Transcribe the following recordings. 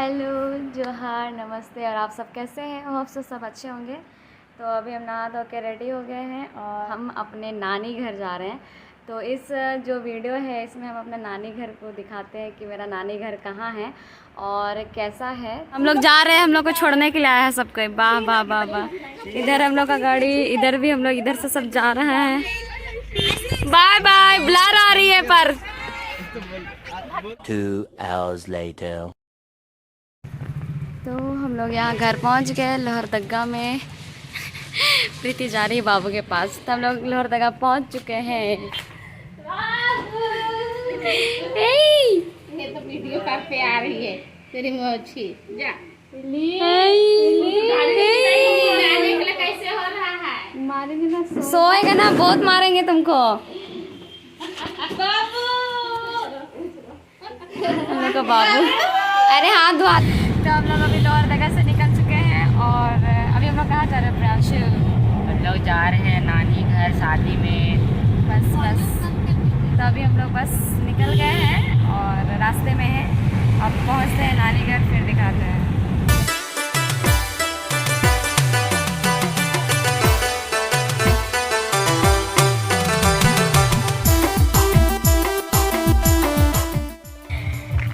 Hello, जोहार, नमस्ते। और आप सब कैसे हैं? होप सो सब अच्छे होंगे। तो अभी हम नहा धो के रेडी हो गए हैं और हम अपने नानी घर जा रहे हैं। तो इस जो वीडियो है इसमें हम अपने नानी घर को दिखाते हैं कि मेरा नानी घर कहाँ है और कैसा है। हम लोग जा रहे हैं, हम लोग को छोड़ने के लिए आया है सबको। वाह वाह वाह वाह। इधर हम लोग का गाड़ी, इधर भी हम लोग इधर से सब जा रहे हैं। Bye bye. ब्लर आ रही है पर 2 hours later. तो हम लोग यहाँ घर पहुँच गए लोहरदगा में। प्रीति जा रही है बाबू के पास। तो हम लोग लोहरदगा पहुँच चुके हैं। ये तो वीडियो कॉल पे आ रही है तेरी मोची। जा कैसे हो रहा है? मारेंगे ना, सोएगा ना, बहुत मारेंगे तुमको। हम लोग का बाबू, अरे हाथ धोआ। तो हम लोग अभी लोहरदगा से निकल चुके हैं और अभी हम लोग कहाँ जा रहे हैं प्रियांशु? हम लोग जा रहे हैं नानी घर शादी में। बस तो अभी हम लोग बस निकल गए हैं और रास्ते में हैं। अब पहुँचते हैं नानी घर, फिर दिखाते हैं।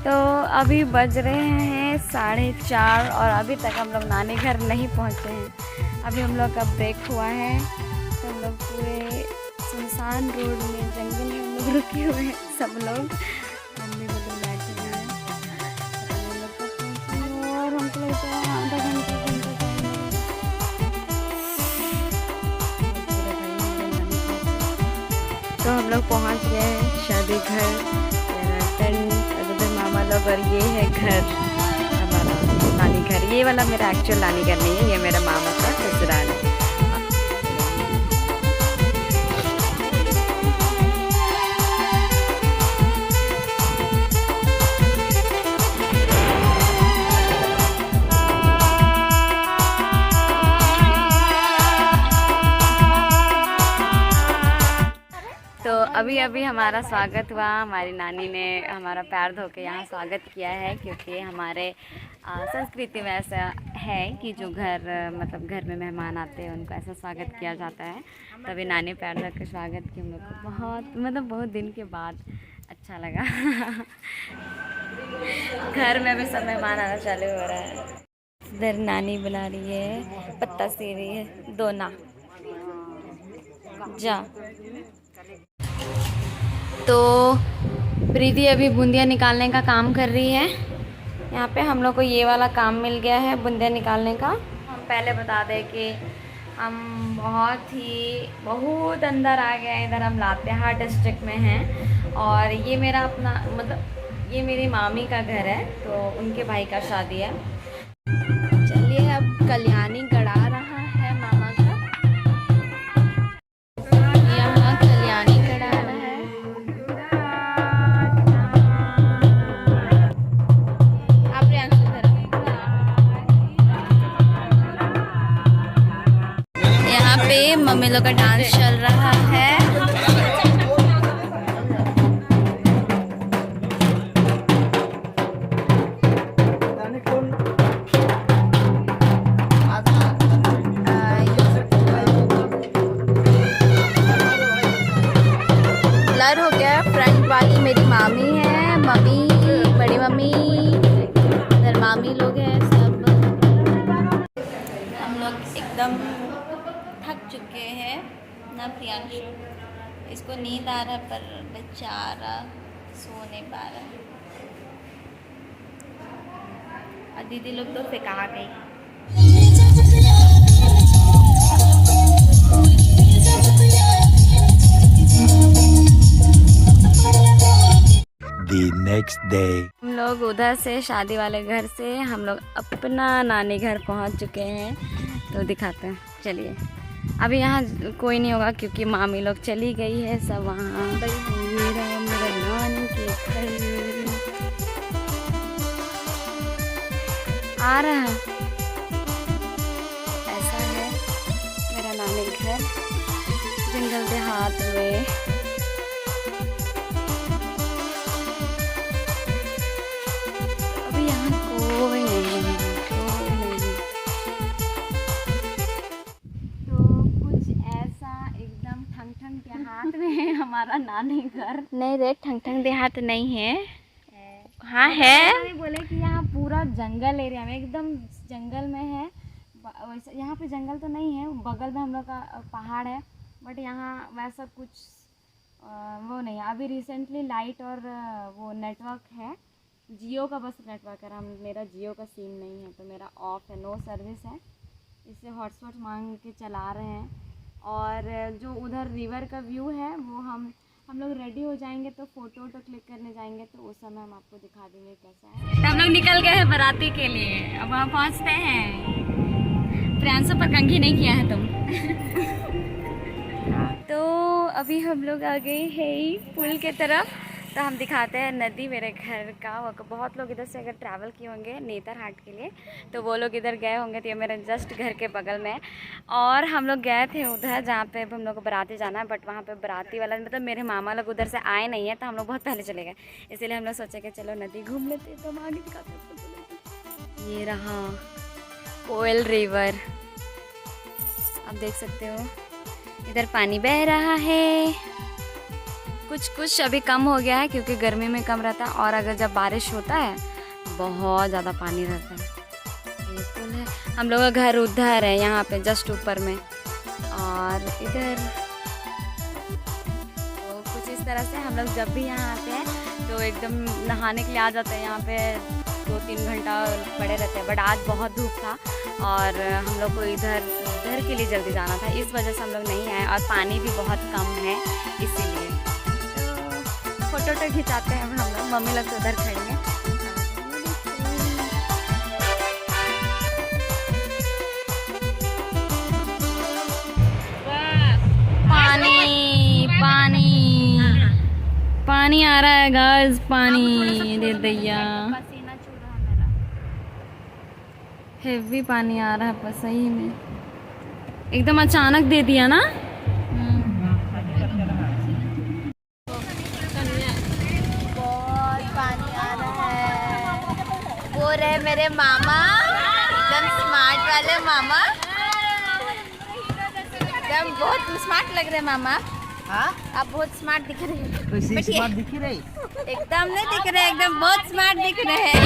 तो अभी बज रहे हैं 4:30 और अभी तक हम लोग नानी घर नहीं पहुँचे हैं। अभी हम लोग का ब्रेक हुआ है तो हम लोग पूरे सुनसान रोड में, जंगल में हम लोग रुके हुए हैं सब लोग। मम्मी को लोग बैठे हुए हैं हम लोग को पहुँचे और हमको लगता है आधा घंटा तो हम लोग पहुँच गए हैं शादी घर। मामा लोग, और ये है घर हमारा नानी घर। ये वाला मेरा एक्चुअल नानी घर नहीं है, ये मेरा मामा का ससुराल है। तो अभी हमारा स्वागत हुआ। हमारी नानी ने हमारा पैर धो के यहाँ स्वागत किया है, क्योंकि हमारे संस्कृति में ऐसा है कि जो मतलब घर में मेहमान आते हैं उनको ऐसा स्वागत किया जाता है। तभी नानी पैर धो के स्वागत की हम लोग को बहुत दिन के बाद अच्छा लगा। घर में भी सब मेहमान आना चालू हो रहा है। इधर नानी बुला रही है, पत्ता सी रही है, दोना जा। तो प्रीति अभी बूंदियाँ निकालने का काम कर रही है। यहाँ पे हम लोग को ये वाला काम मिल गया है बूंदियाँ निकालने का। हम पहले बता दें कि हम बहुत अंदर आ गए हैं। इधर हम लातेहार डिस्ट्रिक्ट में हैं और ये मेरा अपना ये मेरी मामी का घर है, तो उनके भाई का शादी है। चलिए, अब कल्याणी गड़ा रहा है मामा का। यहाँ कल्याणी गड़ा रहा है। यहाँ पे मम्मी लोग का डांस चल रहा है। ब्लर हो गया। फ्रंट वाली मेरी मामी है, बड़ी मम्मी, इधर मामी लोग हैं सब। हम लोग एकदम थक चुके हैं ना प्रियांशु। इसको नींद आ रहा है पर बेचारा सो नहीं पा रहा। और दीदी लोग तो फेंका गई। The next day. हम लोग उधर से शादी वाले घर से हम लोग अपना नानी घर पहुंच चुके हैं, तो दिखाते हैं। चलिए, अभी यहाँ कोई नहीं होगा क्योंकि मामी लोग चली गई है सब वहाँ। मेरा नानी के घर आ रहा है। ऐसा है मेरा नानी घर, जंगल देहात में। अभी यहाँ कोई हाथ में है हमारा नानी घर। नहीं रे, ठंग ठंग देहात नहीं है। हाँ है। बोले कि यहाँ पूरा जंगल एरिया में, एकदम जंगल में है। वैसे यहाँ पे जंगल तो नहीं है, बगल में हम लोग का पहाड़ है, बट यहाँ वैसा कुछ वो नहीं है। अभी रिसेंटली लाइट और वो नेटवर्क है, जियो का बस नेटवर्क है। मेरा जियो का सिम नहीं है, तो मेरा ऑफ है, नो सर्विस है। इससे हॉटस्पॉट मांग के चला रहे हैं। और जो उधर रिवर का व्यू है वो हम लोग रेडी हो जाएंगे तो फ़ोटो क्लिक करने जाएंगे, तो उस समय हम आपको दिखा देंगे कैसा है। तो हम लोग निकल गए हैं बाराती के लिए, अब वहाँ पहुँचते हैं। प्रियांशु पर कंघी नहीं किया है तुम। तो अभी हम लोग आ गए हैं पुल के तरफ, तो हम दिखाते हैं नदी मेरे घर का। बहुत लोग इधर से अगर ट्रैवल किए होंगे नेतरहाट के लिए, तो वो लोग इधर गए होंगे। तो ये मेरे जस्ट घर के बगल में। और हम लोग गए थे उधर जहाँ पे हम लोग को बाराती जाना है, बट वहाँ पे बाराती वाला मतलब मेरे मामा लोग उधर से आए नहीं है, तो हम लोग बहुत पहले चले गए। इसीलिए हम लोग सोचे कि चलो नदी घूम लेते, तो हम आगे दिखाते हैं। ये रहा कोयल रिवर, आप देख सकते हो इधर पानी बह रहा है। कुछ अभी कम हो गया है क्योंकि गर्मी में कम रहता है, और अगर जब बारिश होता है बहुत ज़्यादा पानी रहता है। ये पुल है, हम लोग का घर उधर है यहाँ पे जस्ट ऊपर में, और इधर तो कुछ इस तरह से हम लोग जब भी यहाँ आते हैं तो एकदम नहाने के लिए आ जाते हैं। यहाँ पे 2-3 घंटा पड़े रहते हैं, बट आज बहुत धूप था और हम लोग को इधर के लिए जल्दी जाना था, इस वजह से हम लोग नहीं आए। और पानी भी बहुत कम है, इसीलिए फोटो खिंचाते हैं हम लोग। मम्मी लोग तो उधर खड़ी हैं। पानी पानी पानी आ रहा है गाइस, पानी दे दैया, पसीना छू रहा है मेरा, हेवी पानी आ रहा है। बस सही में एकदम अचानक दे दिया ना। रहे मेरे मामा, एकदम स्मार्ट वाले मामा, एकदम बहुत स्मार्ट लग रहे मामा। हाँ, आप बहुत स्मार्ट दिख रहे हैं। स्मार्ट दिख रहे? एकदम नहीं दिख रहे, एकदम बहुत स्मार्ट दिख रहे हैं।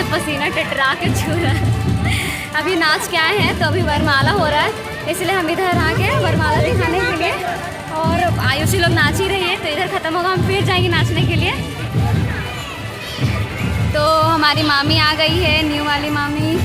पसीना टटरा के छू रहा है। अभी नाच के आए हैं, तो अभी वरमाला हो रहा है, इसलिए हम इधर आ गए वरमाला दिखाने के लिए। और आयुषी लोग नाच ही रही है, तो इधर ख़त्म होगा हम फिर जाएंगे नाचने के लिए। तो हमारी मामी आ गई है, न्यू वाली मामी।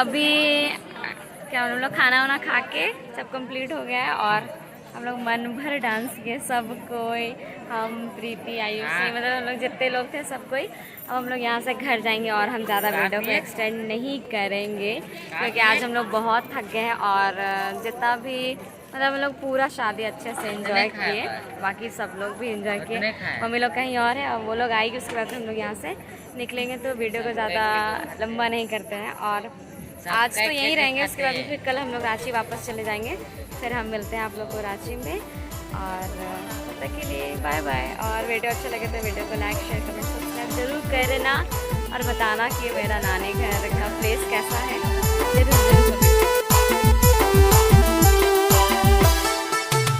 अभी क्या हम लोग खाना वाना खा के सब कंप्लीट हो गया है और हम लोग मन भर डांस किए सब कोई, हम प्रीति आयुषी मतलब हम लोग जितने लोग थे सब कोई। अब हम लोग यहाँ से घर जाएंगे और हम ज़्यादा वीडियो को एक्सटेंड नहीं करेंगे क्योंकि आज हम लोग बहुत थक गए हैं और जितना भी मतलब हम लोग पूरा शादी अच्छे से एंजॉय किए, बाकी सब लोग भी एंजॉय किए। मम्मी लोग कहीं और है और वो लोग आएगी उसके बाद हम लोग यहाँ से निकलेंगे, तो वीडियो को ज़्यादा लंबा नहीं करते हैं और आज तो यहीं रहेंगे। उसके बाद फिर कल हम लोग रांची वापस चले जाएंगे, फिर हम मिलते हैं आप लोग को रांची में। और तब तक के लिए बाय बाय। और वीडियो अच्छा लगे तो वीडियो को लाइक शेयर कमेंट सब्सक्राइब जरूर करना और बताना कि मेरा नानी घर का प्लेस कैसा है, जरूर जरूर।